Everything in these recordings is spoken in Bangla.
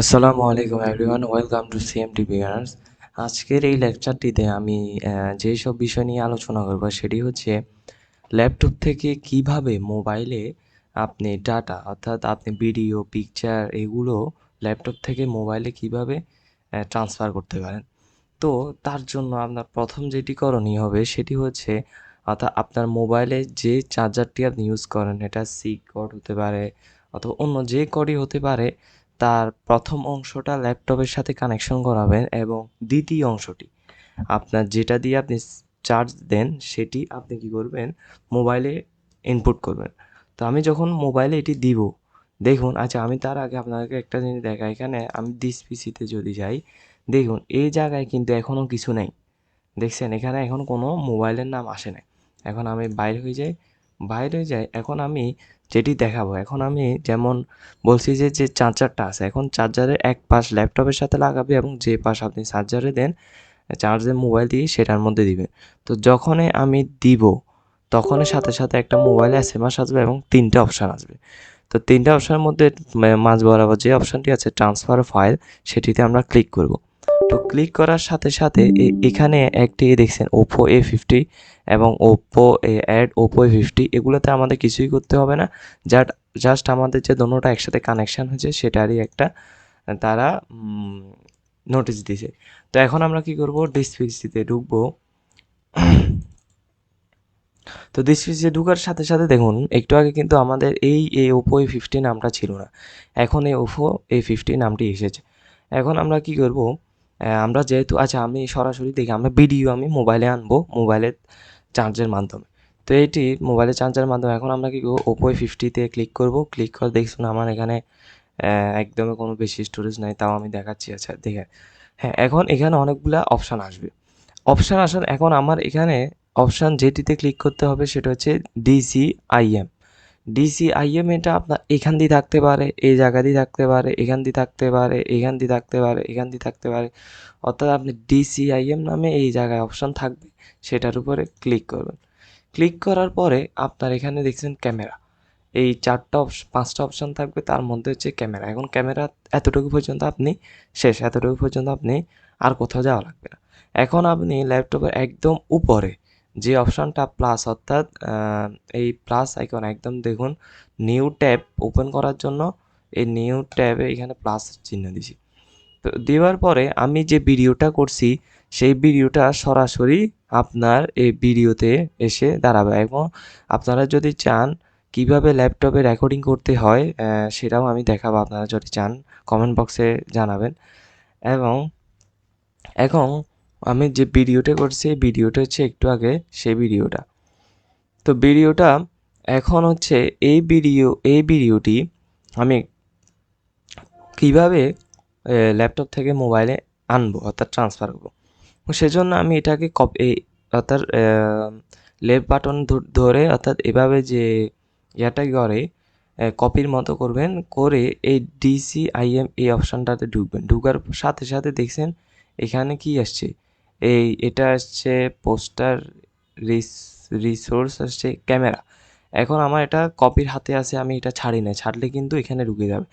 আসসালামু আলাইকুম এভরিওয়ান, ওয়েলকাম টু সিএমটি বিগানার্স। আজকের এই লেকচারটিতে আমি যেই সব বিষয় নিয়ে আলোচনা করব সেটি হচ্ছে ল্যাপটপ থেকে কিভাবে মোবাইলে আপনি ডাটা অর্থাৎ আপনি ভিডিও পিকচার এগুলো ল্যাপটপ থেকে মোবাইলে কিভাবে ট্রান্সফার করতে পারেন। তো তার জন্য আপনার প্রথম যেটি করণীয় হবে সেটি হচ্ছে অর্থাৎ আপনার মোবাইলে যে চার্জারটি আপনি ইউজ করেন, এটা সি কর্ড হতে পারে অথবা অন্য যে কর্ডই হতে পারে, তার প্রথম অংশটা ল্যাপটপের সাথে কানেকশন করাবেন এবং দ্বিতীয় অংশটি আপনার যেটা দিয়ে আপনি চার্জ দেন সেটি আপনি কি করবেন, মোবাইলে ইনপুট করবেন। তো আমি যখন মোবাইলে এটি দিব, দেখুন, আচ্ছা আমি তার আগে আপনাকে একটা জিনিস দেখাই। এখানে আমি দিস পিসিতে যদি যাই, দেখুন এই জায়গায় কিন্তু এখনও কিছু নেই। দেখছেন, এখানে এখন কোনো মোবাইলের নাম আসে নাই। এখন আমি বাইরে হয়ে যাই। এখন আমি যেটি দেখাবো, এখন আমি যেমন বলছি যে চার্জারটা আছে, এখন চার্জারের এক পাশ ল্যাপটপের সাথে লাগাবে এবং যে পাশ আপনি চার্জারে দেন চার্জে মোবাইল দিয়ে সেটার মধ্যে দিবেন। তো যখনই আমি দিব তখনই সাথে সাথে একটা মোবাইলে এসএমএস আসবে এবং তিনটে অপশান আসবে। তো তিনটে অপশানের মধ্যে মাঝ বরাবর যে অপশানটি আছে ট্রান্সফার ফাইল, সেটিতে আমরা ক্লিক করব। তো ক্লিক করার সাথে সাথে এখানে একটি দেখছেন ওপো A50 এবং ওপো A50, এগুলোতে আমাদের কিছুই করতে হবে না। জাস্ট আমাদের যে দোনোটা একসাথে কানেকশান হয়েছে সেটারই একটা তারা নোটিশ দিছে। তো এখন আমরা কি করব, ডিসপিসিতে ঢুকবো। তো ডিসপিসিতে ঢুকার সাথে সাথে দেখুন একটু আগে কিন্তু আমাদের এই ওপো A50 নামটা ছিল না, এখন এই ওপো A50 নামটি এসেছে। এখন আমরা কি করব, আমরা যেহেতু আচ্ছা আমি সরাসরি দেখি, আমরা ভিডিও আমি মোবাইলে আনবো মোবাইলের চার্জের মাধ্যমে। তো এইটি মোবাইলের চার্জের মাধ্যমে এখন আমরা কি করবো, ওপো A50-তে ক্লিক করব। ক্লিক করে দেখুন আমার এখানে একদমই কোনো বেশি স্টোরেজ নাই, তাও আমি দেখাচ্ছি। আচ্ছা দেখে, হ্যাঁ, এখন এখানে অনেকগুলা অপশান আসবে। অপশান আসার এখন আমার এখানে অপশান যেটিতে ক্লিক করতে হবে সেটা হচ্ছে ডিসিআইএম। ডিসিআইএম এটা আপনার এখান দিয়ে থাকতে পারে, এই জায়গা দিয়ে থাকতে পারে, এখান দিয়ে থাকতে পারে, এখান দিয়ে থাকতে পারে, এখান দিয়ে থাকতে পারে। অর্থাৎ আপনি ডিসিআইএম নামে এই জায়গায় অপশান থাকবে, সেটার উপরে ক্লিক করবেন। ক্লিক করার পরে আপনার এখানে দেখছেন ক্যামেরা, এই 4টা অপশন 5টা অপশন থাকবে, তার মধ্যে হচ্ছে ক্যামেরা। এখন ক্যামেরা এতটুকু পর্যন্ত আপনি শেষ, এতটুকু পর্যন্ত আপনি আর কোথাও যাওয়া লাগবে না। এখন আপনি ল্যাপটপের একদম উপরে যে অপশনটা প্লাস, অর্থাৎ এই প্লাস আইকন একদম দেখুন, নিউ ট্যাব ওপেন করার জন্য এই নিউ ট্যাবে এখানে প্লাস চিহ্ন দিছি। তো দেওয়ার পরে আমি যে ভিডিওটা করছি সেই ভিডিওটা সরাসরি আপনার এই ভিডিওতে এসে দাঁড়াবে এবং আপনারা যদি চান কিভাবে ল্যাপটপে রেকর্ডিং করতে হয় সেটাও আমি দেখাবো। আপনারা যদি চান কমেন্ট বক্সে জানাবেন। এবং এখন আমি যে ভিডিওটা করছি এই ভিডিওটা হচ্ছে একটু আগে সেই ভিডিওটা। তো ভিডিওটা এখন হচ্ছে এই ভিডিওটি আমি কিভাবে ল্যাপটপ থেকে মোবাইলে আনবো অর্থাৎ ট্রান্সফার করবো। সেজন্য আমি এটাকে অর্থাৎ লেফট বাটন ধরে অর্থাৎ এভাবে যে ইয়াটা করে কপির মতো করবেন, করে এই ডিসিআইএম এই অপশানটাতে ঢুকবেন। ঢুকার সাথে সাথে দেখছেন এখানে কি আসছে, এটা আসছে পোস্টার রিসোর্স, আসছে ক্যামেরা। এখন আমার এটা কপির হাতে আছে, আমি এটা ছাড়ি না, ছাড়লে কিন্তু এখানে ঢুকে যাবে।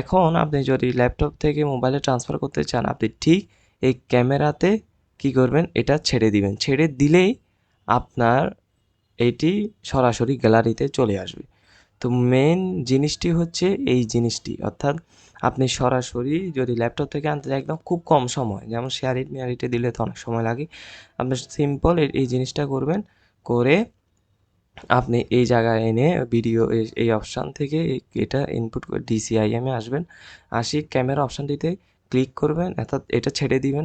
এখন আপনি যদি ল্যাপটপ থেকে মোবাইলে ট্রান্সফার করতে চান, আপনি ঠিক এই ক্যামেরাতে কি করবেন, এটা ছেড়ে দিবেন। ছেড়ে দিলেই আপনার এইটি সরাসরি গ্যালারিতে চলে আসবে। তো মেন জিনিসটি হচ্ছে এই জিনিসটি, অর্থাৎ আপনি সরাসরি যদি ল্যাপটপ থেকে আনতে চান একদম খুব কম সময়, যেমন শেয়ারিট মেয়ারিটে দিলে তো অনেক সময় লাগে, আপনি সিম্পল এই জিনিসটা করবেন। করে আপনি এই জায়গায় এনে ভিডিও এই অপশান থেকে এটা ইনপুট করে ডিসিআইএমে আসবেন। আসি ক্যামেরা অপশানটিতে ক্লিক করবেন, অর্থাৎ এটা ছেড়ে দিবেন,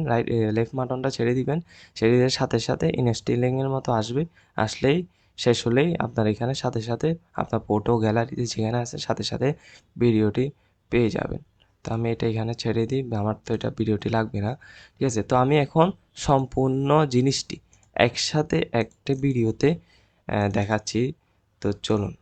লেফট বাটনটা ছেড়ে দিবেন। ছেড়ে দেওয়ার সাথে সাথে ইনস্টলিংয়ের মতো আসবে। আসলেই শেষ হলেই আপনার এখানে সাথে সাথে আপনার ফটো গ্যালারিতে যেখানে আছে সাথে সাথে ভিডিওটি পেয়ে যাবেন। তো আমি এটা এখানে ছেড়ে দিই, আমার তো এটা ভিডিওটি লাগবে না। ঠিক আছে, তো আমি এখন সম্পূর্ণ জিনিসটি একসাথে একটা ভিডিওতে দেখাচ্ছি। তো চলুন।